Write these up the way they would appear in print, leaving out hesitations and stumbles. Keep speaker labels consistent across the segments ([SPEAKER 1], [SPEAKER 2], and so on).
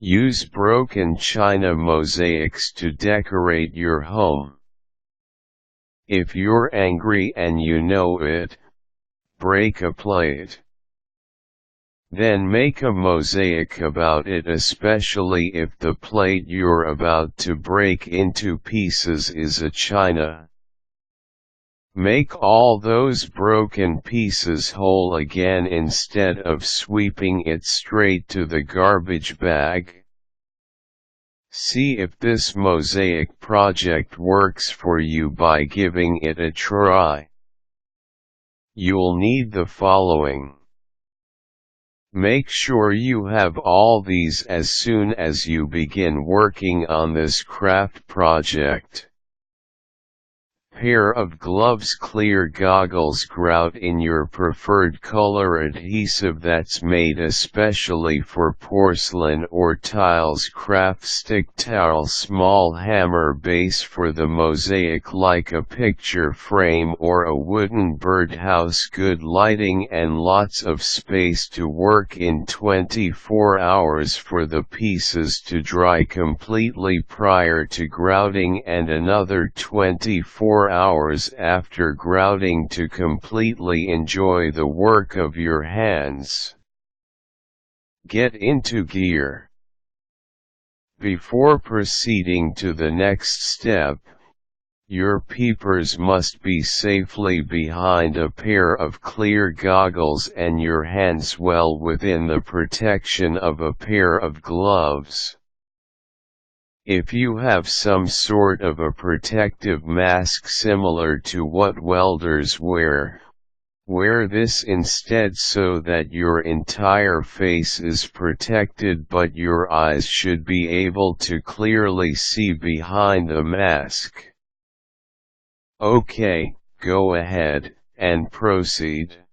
[SPEAKER 1] Use broken china mosaics to decorate your home. If you're angry and you know it, break a plate. Then make a mosaic about it, especially if the plate you're about to break into pieces is a china. Make all those broken pieces whole again instead of sweeping it straight to the garbage bag. See if this mosaic project works for you by giving it a try. You'll need the following. Make sure you have all these as soon as you begin working on this craft project. Pair of gloves, clear goggles, grout in your preferred color, adhesive that's made especially for porcelain or tiles, craft stick, towel, small hammer base for the mosaic like a picture frame or a wooden birdhouse, good lighting and lots of space to work in. 24 hours for the pieces to dry completely prior to grouting and another 24 hours after grouting to completely enjoy the work of your hands. Get into gear. Before proceeding to the next step, your peepers must be safely behind a pair of clear goggles and your hands well within the protection of a pair of gloves. If you have some sort of a protective mask similar to what welders wear, wear this instead so that your entire face is protected but your eyes should be able to clearly see behind the mask. Okay, go ahead, and proceed.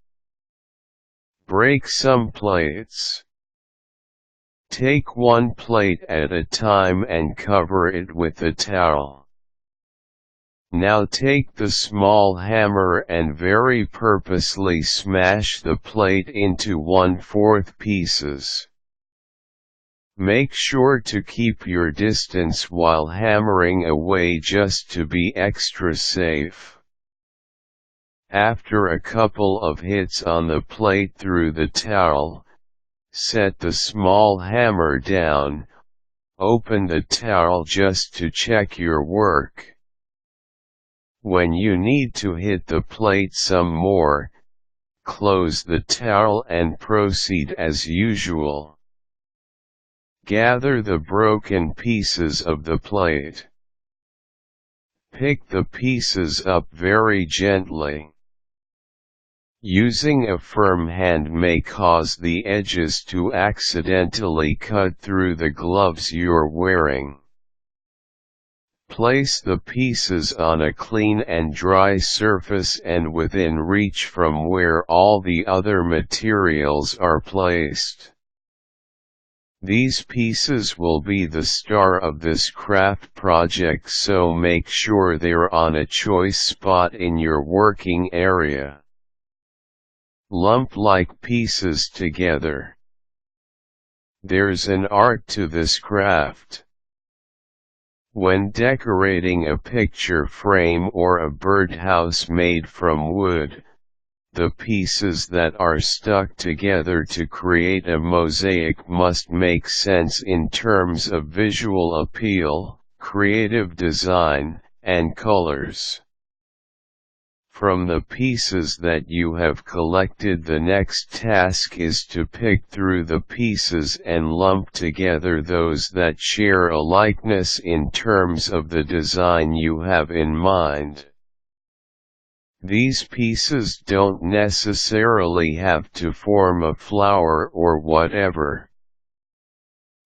[SPEAKER 1] Break some plates. Take one plate at a time and cover it with a towel. Now take the small hammer and very purposely smash the plate into 1/4 pieces. Make sure to keep your distance while hammering away just to be extra safe. After a couple of hits on the plate through the towel, set the small hammer down, open the towel just to check your work. When you need to hit the plate some more, close the towel and proceed as usual. Gather the broken pieces of the plate. Pick the pieces up very gently. Using a firm hand may cause the edges to accidentally cut through the gloves you're wearing. Place the pieces on a clean and dry surface and within reach from where all the other materials are placed. These pieces will be the star of this craft project, so make sure they're on a choice spot in your working area. Lump like pieces together. There's an art to this craft. When decorating a picture frame or a birdhouse made from wood, the pieces that are stuck together to create a mosaic must make sense in terms of visual appeal, creative design, and colors. From the pieces that you have collected, the next task is to pick through the pieces and lump together those that share a likeness in terms of the design you have in mind. These pieces don't necessarily have to form a flower or whatever.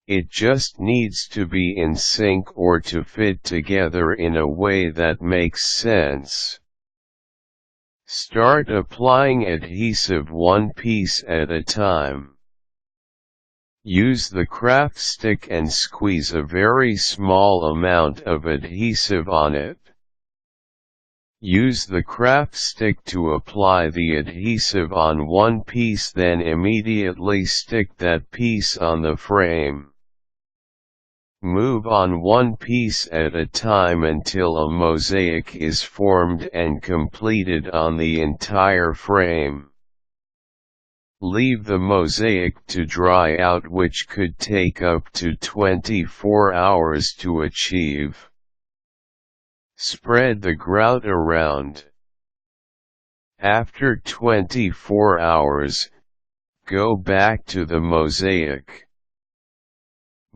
[SPEAKER 1] It just needs to be in sync or to fit together in a way that makes sense. Start applying adhesive one piece at a time. Use the craft stick and squeeze a very small amount of adhesive on it. Use the craft stick to apply the adhesive on one piece, then immediately stick that piece on the frame. Move on one piece at a time until a mosaic is formed and completed on the entire frame. Leave the mosaic to dry out, which could take up to 24 hours to achieve. Spread the grout around. After 24 hours, go back to the mosaic.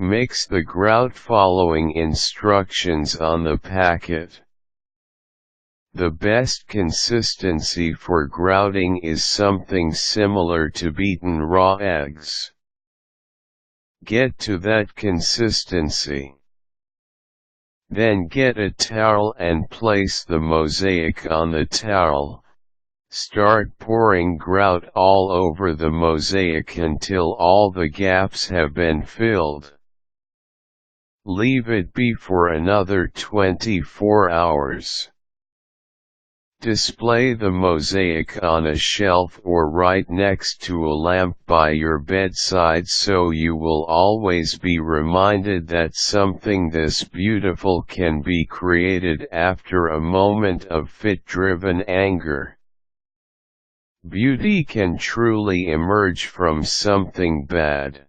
[SPEAKER 1] Mix the grout following instructions on the packet. The best consistency for grouting is something similar to beaten raw eggs. Get to that consistency. Then get a towel and place the mosaic on the towel. Start pouring grout all over the mosaic until all the gaps have been filled. Leave it be for another 24 hours. Display the mosaic on a shelf or right next to a lamp by your bedside so you will always be reminded that something this beautiful can be created after a moment of fit-driven anger. Beauty can truly emerge from something bad.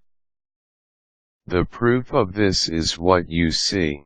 [SPEAKER 1] The proof of this is what you see.